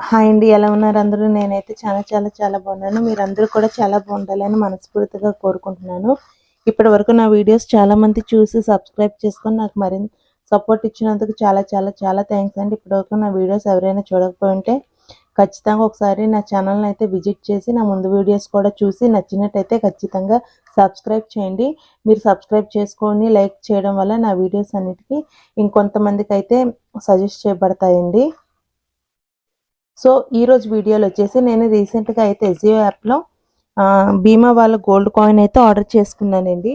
Hi అండి, ఎలా ఉన్నారు అందరూ? నేనైతే చాలా బాగున్నాను. మీరందరూ కూడా చాలా బాగుండాలని మనస్ఫూర్తిగా కోరుకుంటున్నాను. ఇప్పటి వరకు నా వీడియోస్ చాలా మంది చూసి సబ్స్క్రైబ్ చేసుకొని నాకు మరింత సపోర్ట్ ఇచ్చినందుకు చాలా థ్యాంక్స్ అండి. ఇప్పటి వరకు నా వీడియోస్ ఎవరైనా చూడకపోయింటే ఖచ్చితంగా ఒకసారి నా ఛానల్ని అయితే విజిట్ చేసి నా ముందు వీడియోస్ కూడా చూసి నచ్చినట్టయితే ఖచ్చితంగా సబ్స్క్రైబ్ చేయండి. మీరు సబ్స్క్రైబ్ చేసుకొని లైక్ చేయడం వల్ల నా వీడియోస్ అన్నిటికీ ఇంకొంతమందికి అయితే సజెస్ట్ చేయబడతాయండి. సో ఈరోజు వీడియోలో వచ్చేసి నేను రీసెంట్గా అయితే ఎజియో యాప్లో బీమా వాళ్ళ గోల్డ్ కాయిన్ అయితే ఆర్డర్ చేసుకున్నానండి.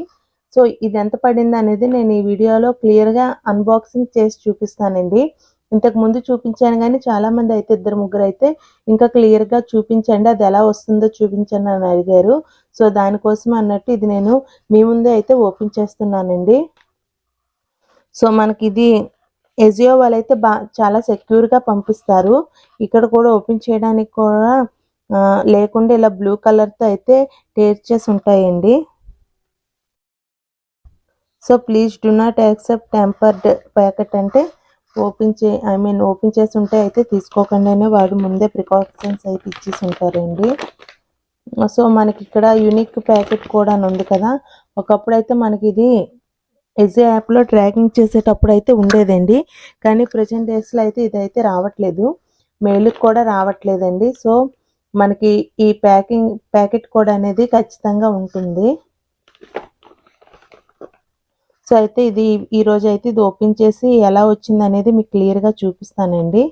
సో ఇది ఎంత పడింది అనేది నేను ఈ వీడియోలో క్లియర్గా అన్బాక్సింగ్ చేసి చూపిస్తానండి. ఇంతకు ముందు చూపించాను కానీ చాలామంది అయితే ఇద్దరు ముగ్గురు అయితే ఇంకా క్లియర్గా చూపించండి, అది ఎలా వస్తుందో చూపించండి అని అడిగారు. సో దానికోసం అన్నట్టు ఇది నేను మీ ముందే అయితే ఓపెన్ చేస్తున్నానండి. సో మనకి ఇది ఎజియో వాళ్ళైతే చాలా సెక్యూర్గా పంపిస్తారు. ఇక్కడ కూడా ఓపెన్ చేయడానికి కూడా లేకుండా ఇలా బ్లూ కలర్తో అయితే టేర్ చేసి ఉంటాయండి. So please do not accept tempered packet అంటే ఓపెన్ చేసి ఉంటే అయితే తీసుకోకుండా వాడు ముందే ప్రికాషన్స్ అయితే ఇచ్చేసి ఉంటారండి. సో మనకి ఇక్కడ యూనిక్ ప్యాకెట్ కూడా ఉంది కదా, ఒకప్పుడు అయితే మనకి ఇది ఎజియో యాప్లో ట్రాకింగ్ చేసేటప్పుడు అయితే ఉండేదండి. కానీ ప్రజెంట్ డేస్లో అయితే ఇదైతే రావట్లేదు, మెయిల్కి కూడా రావట్లేదండి. సో మనకి ఈ ప్యాకెట్ కోడ్ అనేది ఖచ్చితంగా ఉంటుంది. సో అయితే ఇది ఈరోజు అయితే ఇది ఓపెన్ చేసి ఎలా వచ్చింది అనేది మీకు క్లియర్గా చూపిస్తానండి.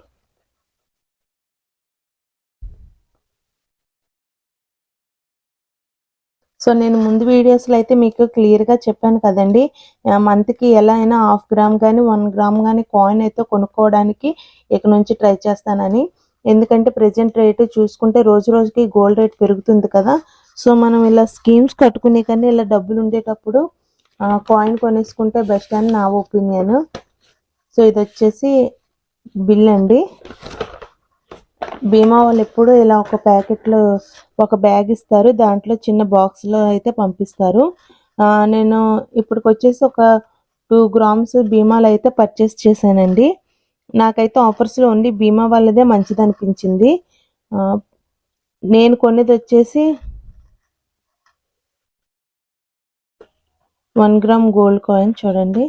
సో నేను ముందు వీడియోస్లో అయితే మీకు క్లియర్గా చెప్పాను కదండి, మంత్కి ఎలా అయినా 1/2 గ్రామ్ కానీ 1 గ్రామ్ కానీ కాయిన్ అయితే కొనుక్కోవడానికి ఇక నుంచి ట్రై చేస్తానని. ఎందుకంటే ప్రజెంట్ రేటు చూసుకుంటే రోజు రోజుకి గోల్డ్ రేట్ పెరుగుతుంది కదా. సో మనం ఇలా స్కీమ్స్ కట్టుకునే కానీ ఇలా డబ్బులు ఉండేటప్పుడు కాయిన్ కొనేసుకుంటే బెస్ట్ అని నా ఒపీనియన్. సో ఇది వచ్చేసి బిల్ అండి. బీమా వాళ్ళు ఎప్పుడు ఇలా ఒక ప్యాకెట్లో ఒక బ్యాగ్ ఇస్తారు, దాంట్లో చిన్న బాక్స్లో అయితే పంపిస్తారు. నేను ఇప్పటికి వచ్చేసి ఒక 2 గ్రామ్స్ బీమాలు అయితే పర్చేస్ చేశానండి. నాకైతే ఆఫర్స్లో ఉండి బీమా వాళ్ళదే మంచిది అనిపించింది. నేను కొనేది వచ్చేసి 1 గ్రామ్ గోల్డ్ కాయిన్ చూడండి.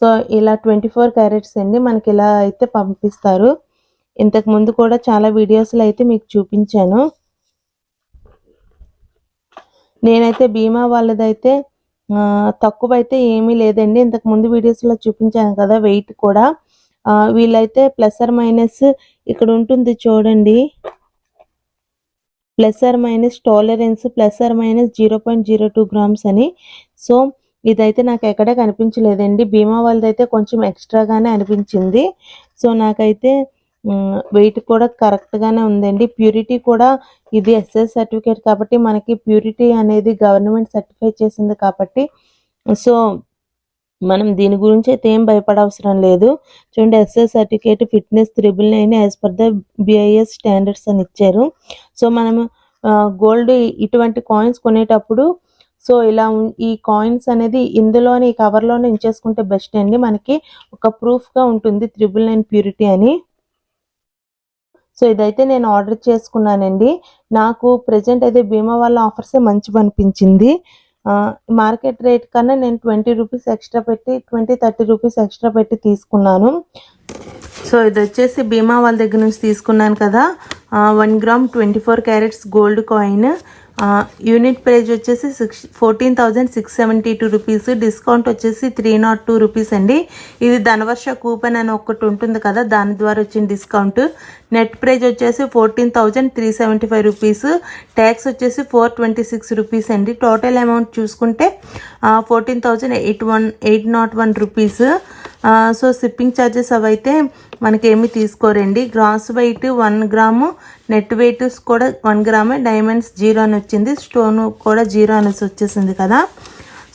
సో ఇలా 24 క్యారెట్స్ అండి, మనకి ఇలా అయితే పంపిస్తారు. ఇంతకు ముందు కూడా చాలా వీడియోస్లో అయితే మీకు చూపించాను. నేనైతే బీమా వాళ్ళదైతే తక్కువ అయితే ఏమీ లేదండి. ఇంతకు ముందు వీడియోస్లో చూపించాను కదా, వెయిట్ కూడా వీళ్ళైతే ప్లస్ ఆర్ మైనస్ ఇక్కడ ఉంటుంది చూడండి, plus or minus tolerance plus or minus 0.02 grams అని. సో ఇదైతే నాకు ఎక్కడ కనిపించలేదండి, బీమా వాళ్ళదైతే కొంచెం ఎక్స్ట్రాగానే అనిపించింది. సో నాకైతే వెయిట్ కూడా కరెక్ట్గానే ఉందండి. ప్యూరిటీ కూడా ఇది ఎస్ఎస్ సర్టిఫికేట్ కాబట్టి మనకి ప్యూరిటీ అనేది గవర్నమెంట్ సర్టిఫై చేసింది కాబట్టి సో మనం దీని గురించి అయితే ఏం భయపడవసరం లేదు. చూడండి, SS certificate fitness 999 as per the BIS standards అని ఇచ్చారు. సో మనము గోల్డ్ ఇటువంటి కాయిన్స్ కొనేటప్పుడు సో ఇలా ఈ కాయిన్స్ అనేది ఇందులోనే ఈ కవర్లోనే ఉంచేసుకుంటే బెస్ట్ అండి, మనకి ఒక ప్రూఫ్గా ఉంటుంది 999 ప్యూరిటీ అని. సో ఇదైతే నేను ఆర్డర్ చేసుకున్నానండి. నాకు ప్రజెంట్ అయితే బీమా వాళ్ళ ఆఫర్సే మంచిగా అనిపించింది. మార్కెట్ రేట్ కన్నా నేను 20 రూపీస్ ఎక్స్ట్రా పెట్టి 20-30 రూపీస్ ఎక్స్ట్రా పెట్టి తీసుకున్నాను. సో ఇది వచ్చేసి బీమా వాళ్ళ దగ్గర నుంచి తీసుకున్నాను కదా, 1 gram 24 carats gold coin. Unit price వచ్చేసి 14,672 రూపీస్, డిస్కౌంట్ వచ్చేసి 302 రూపీస్ అండి. ఇది ధనవర్ష కూపన్ అని ఒకటి ఉంటుంది కదా, దాని ద్వారా వచ్చిన డిస్కౌంట్. నెట్ ప్రైజ్ వచ్చేసి 14,375 రూపీస్, ట్యాక్స్ వచ్చేసి 426 రూపీస్ అండి. టోటల్ అమౌంట్ చూసుకుంటే 14,801 రూపీస్. సో షిప్పింగ్ ఛార్జెస్ అవైతే మనకేమీ తీసుకోరండి. Gross weight 1 gram, net weight కూడా 1 గ్రామే, డైమండ్స్ 0 అని వచ్చింది, స్టోన్ కూడా 0 అనేసి వచ్చేసింది కదా.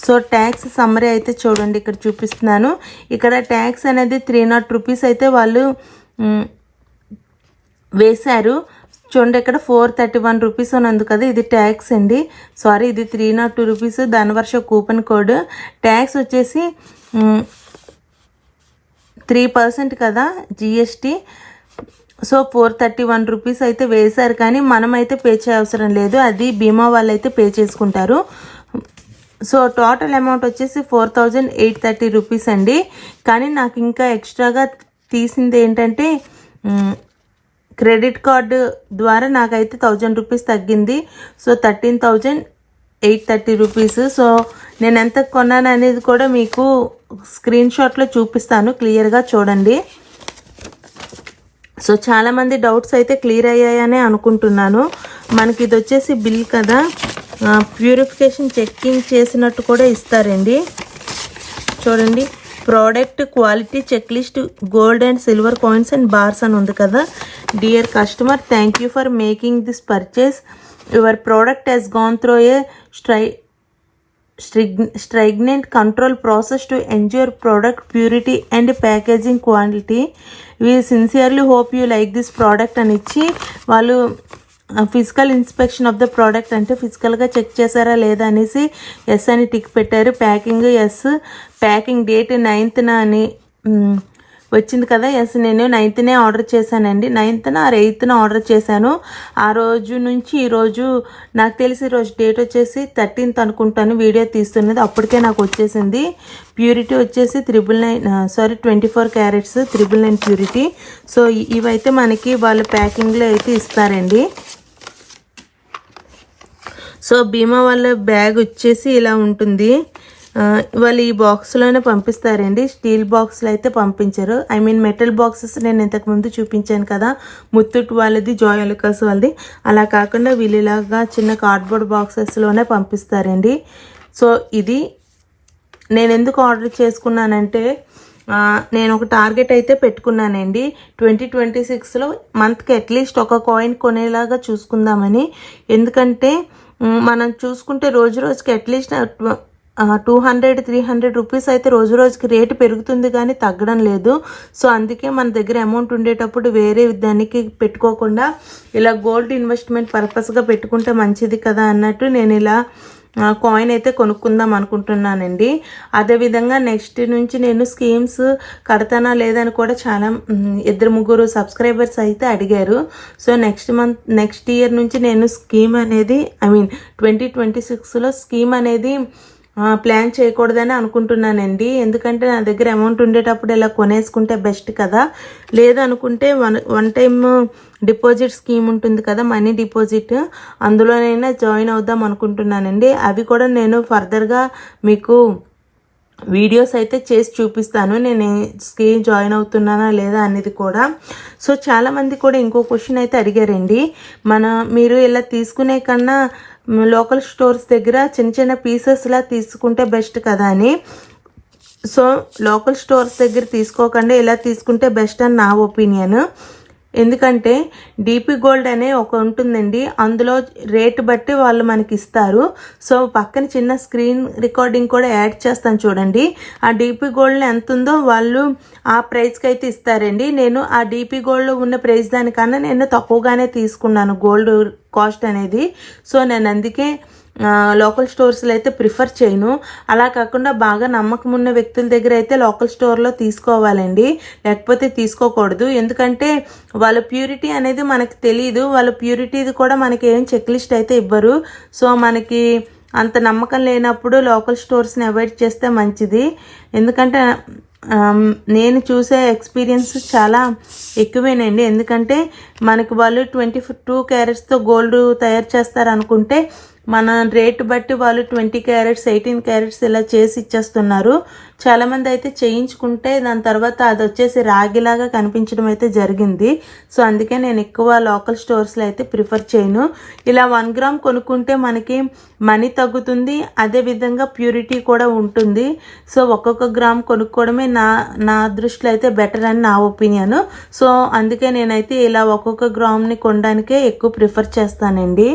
సో ట్యాక్స్ సమ్మరీ అయితే చూడండి, ఇక్కడ చూపిస్తున్నాను. ఇక్కడ ట్యాక్స్ అనేది 300 రూపీస్ అయితే వాళ్ళు వేశారు. చూడండి, ఇక్కడ 431 రూపీస్ అని ఉంది కదా, ఇది ట్యాక్స్ అండి. సారీ, ఇది 302 రూపీస్ ధనవర్ష కూపన్ కోడ్. ట్యాక్స్ వచ్చేసి 3% కదా జిఎస్టీ. సో 431 రూపీస్ అయితే వేశారు, కానీ మనమైతే పే చేయవసరం లేదు, అది బీమా వాళ్ళు అయితే పే చేసుకుంటారు. సో టోటల్ అమౌంట్ వచ్చేసి 4830 రూపీస్ అండి. కానీ నాకు ఇంకా ఎక్స్ట్రాగా తీసింది ఏంటంటే క్రెడిట్ కార్డు ద్వారా నాకైతే 1000 రూపీస్ తగ్గింది. So 13,830 rupees. సో నేను ఎంత కొన్నాను అనేది కూడా మీకు స్క్రీన్ షాట్లో చూపిస్తాను, క్లియర్గా చూడండి. సో చాలామంది డౌట్స్ అయితే క్లియర్ అయ్యాయనే అనుకుంటున్నాను. మనకి ఇది వచ్చేసి బిల్ కదా, ప్యూరిఫికేషన్ చెక్కింగ్ చేసినట్టు కూడా ఇస్తారండి. చూడండి, product quality check list gold and silver coins and bars అని ఉంది కదా. Dear customer, thank you for making this purchase. Your product has gone through a stringent control process to ensure product purity and packaging quality. We sincerely hope you like this product అని ఇచ్చి వాళ్ళు physical inspection of the product అంటే ఫిజికల్గా check చేశారా లేదా అనేసి yes అని tick పెట్టారు. Packing yes, packing date 9th అని వచ్చింది కదా. ఎస్, నేను 9th ఆర్డర్ చేశానండి. 9th ఆర్ 8th ఆర్డర్ చేశాను. ఆ రోజు నుంచి ఈరోజు నాకు తెలిసి ఈరోజు డేట్ వచ్చేసి 13th అనుకుంటాను వీడియో తీస్తున్నది, అప్పటికే నాకు వచ్చేసింది. ప్యూరిటీ వచ్చేసి 24 క్యారెట్స్ 999 ప్యూరిటీ. సో ఇవైతే మనకి వాళ్ళు ప్యాకింగ్లో అయితే ఇస్తారండి. సో బీమా వాళ్ళ బ్యాగ్ వచ్చేసి ఇలా ఉంటుంది. వాళ్ళు ఈ బాక్స్లోనే పంపిస్తారండి, స్టీల్ బాక్స్లో అయితే పంపించరు. ఐ మీన్ మెటల్ బాక్సెస్ నేను ఇంతకుముందు చూపించాను కదా, ముత్తూట్ వాళ్ళది, జాయ్ అలుకాస్ వాళ్ళది, అలా కాకుండా వీళ్ళు ఇలాగా చిన్న కార్డ్బోర్డ్ బాక్సెస్లోనే పంపిస్తారండి. సో ఇది నేను ఎందుకు ఆర్డర్ చేసుకున్నానంటే నేను ఒక టార్గెట్ అయితే పెట్టుకున్నానండి 2026లో మంత్కి అట్లీస్ట్ ఒక కాయిన్ కొనేలాగా చూసుకుందామని. ఎందుకంటే మనం చూసుకుంటే రోజు రోజుకి అట్లీస్ట్ 200-300 రూపీస్ అయితే రోజు రోజుకి రేటు పెరుగుతుంది కానీ తగ్గడం లేదు. సో అందుకే మన దగ్గర అమౌంట్ ఉండేటప్పుడు వేరే దానికి పెట్టుకోకుండా ఇలా గోల్డ్ ఇన్వెస్ట్మెంట్ పర్పస్గా పెట్టుకుంటే మంచిది కదా అన్నట్టు నేను ఇలా కాయిన్ అయితే కొనుక్కుందాం అనుకుంటున్నానండి. అదేవిధంగా నెక్స్ట్ నుంచి నేను స్కీమ్స్ కడతానా లేదని కూడా చాలా 2-3 సబ్స్క్రైబర్స్ అయితే అడిగారు. సో నెక్స్ట్ ఇయర్ నుంచి నేను స్కీమ్ అనేది 2026లో స్కీమ్ అనేది ప్లాన్ చేయకూడదని అనుకుంటున్నానండి. ఎందుకంటే నా దగ్గర అమౌంట్ ఉండేటప్పుడు ఇలా కొనేసుకుంటే బెస్ట్ కదా. లేదనుకుంటే వన్ టైమ్ డిపాజిట్ స్కీమ్ ఉంటుంది కదా, మనీ డిపాజిట్, అందులోనైనా జాయిన్ అవుదాం అనుకుంటున్నానండి. అవి కూడా నేను ఫర్దర్గా మీకు వీడియోస్ అయితే చేసి చూపిస్తాను, నేను స్కీమ్ జాయిన్ అవుతున్నానా లేదా అనేది కూడా. సో చాలామంది కూడా ఇంకో క్వశ్చన్ అయితే అడిగారండి, మీరు ఇలా తీసుకునే కన్నా లోకల్ స్టోర్స్ దగ్గర చిన్న చిన్న పీసెస్లా తీసుకుంటే బెస్ట్ కదా అని. సో లోకల్ స్టోర్స్ దగ్గర తీసుకోకుండా ఇలా తీసుకుంటే బెస్ట్ అని నా ఒపీనియన్. ఎందుకంటే డీపీ గోల్డ్ అనే ఒక ఉంటుందండి, అందులో రేటు బట్టి వాళ్ళు మనకి ఇస్తారు. సో పక్కన చిన్న స్క్రీన్ రికార్డింగ్ కూడా యాడ్ చేస్తాను చూడండి. ఆ డీపీ గోల్డ్ ఎంత ఉందో వాళ్ళు ఆ ప్రైస్కి అయితే ఇస్తారండి. నేను ఆ డీపీ గోల్డ్లో ఉన్న ప్రైస్ దానికన్నా నేను తక్కువగానే తీసుకున్నాను గోల్డ్ కాస్ట్ అనేది. సో నేను అందుకే లోకల్ స్టోర్స్లో అయితే ప్రిఫర్ చేయను. అలా కాకుండా బాగా నమ్మకం ఉన్న వ్యక్తుల దగ్గర అయితే లోకల్ స్టోర్లో తీసుకోవాలండి, లేకపోతే తీసుకోకూడదు. ఎందుకంటే వాళ్ళ ప్యూరిటీ అనేది మనకి తెలియదు, వాళ్ళ ప్యూరిటీది కూడా మనకి ఏం చెక్ లిస్ట్ అయితే ఇవ్వరు. సో మనకి అంత నమ్మకం లేనప్పుడు లోకల్ స్టోర్స్ని అవాయిడ్ చేస్తే మంచిది. ఎందుకంటే నేను చూసే ఎక్స్పీరియన్స్ చాలా ఎక్కువేనండి. ఎందుకంటే మనకి వాళ్ళు 22 క్యారెట్స్తో గోల్డ్ తయారు చేస్తారు అనుకుంటే మన రేటు బట్టి వాళ్ళు 20 క్యారెట్స్ 18 క్యారెట్స్ ఇలా చేసి ఇచ్చేస్తున్నారు. చాలామంది అయితే చేయించుకుంటే దాని తర్వాత అది వచ్చేసి రాగిలాగా కనిపించడం అయితే జరిగింది. సో అందుకే నేను ఎక్కువ లోకల్ స్టోర్స్లో అయితే ప్రిఫర్ చేయను. ఇలా 1 గ్రామ్ కొనుక్కుంటే మనకి మనీ తగ్గుతుంది, అదేవిధంగా ప్యూరిటీ కూడా ఉంటుంది. సో ఒక్కొక్క గ్రామ్ కొనుక్కోవడమే నా దృష్టిలో అయితే బెటర్ అని నా ఒపీనియన్. సో అందుకే నేనైతే ఇలా ఒక్కొక్క గ్రామ్ని కొనడానికే ఎక్కువ ప్రిఫర్ చేస్తానండి.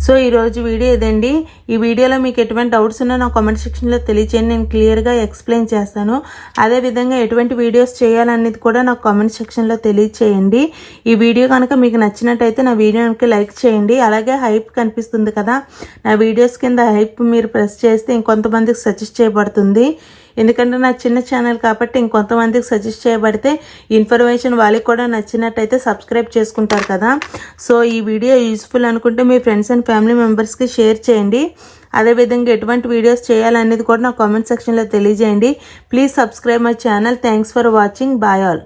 సో ఈరోజు వీడియో ఇదండి. ఈ వీడియోలో మీకు ఎటువంటి డౌట్స్ ఉన్నా నా కామెంట్ సెక్షన్లో తెలియచేయండి, నేను క్లియర్గా ఎక్స్ప్లెయిన్ చేస్తాను. అదేవిధంగా ఎటువంటి వీడియోస్ చేయాలనేది కూడా నాకు కామెంట్ సెక్షన్లో తెలియచేయండి. ఈ వీడియో కనుక మీకు నచ్చినట్టయితే నా వీడియోకి లైక్ చేయండి. అలాగే హైప్ కనిపిస్తుంది కదా, నా వీడియోస్ కింద హైప్ మీరు ప్రెస్ చేస్తే ఇంకొంతమందికి సజెస్ట్ చేయబడుతుంది. ఎందుకంటే నా చిన్న ఛానల్ కాబట్టి ఇంకొంతమందికి సజెస్ట్ చేయబడితే ఇన్ఫర్మేషన్ వాళ్ళకి కూడా నచ్చినట్టయితే సబ్స్క్రైబ్ చేసుకుంటారు కదా. సో ఈ వీడియో యూస్ఫుల్ అనుకుంటే మీ ఫ్రెండ్స్ అండ్ ఫ్యామిలీ మెంబర్స్కి షేర్ చేయండి. అదేవిధంగా ఎటువంటి వీడియోస్ చేయాలనేది కూడా నా కామెంట్ సెక్షన్లో తెలియజేయండి. Please subscribe my channel. Thanks for watching. Bye all.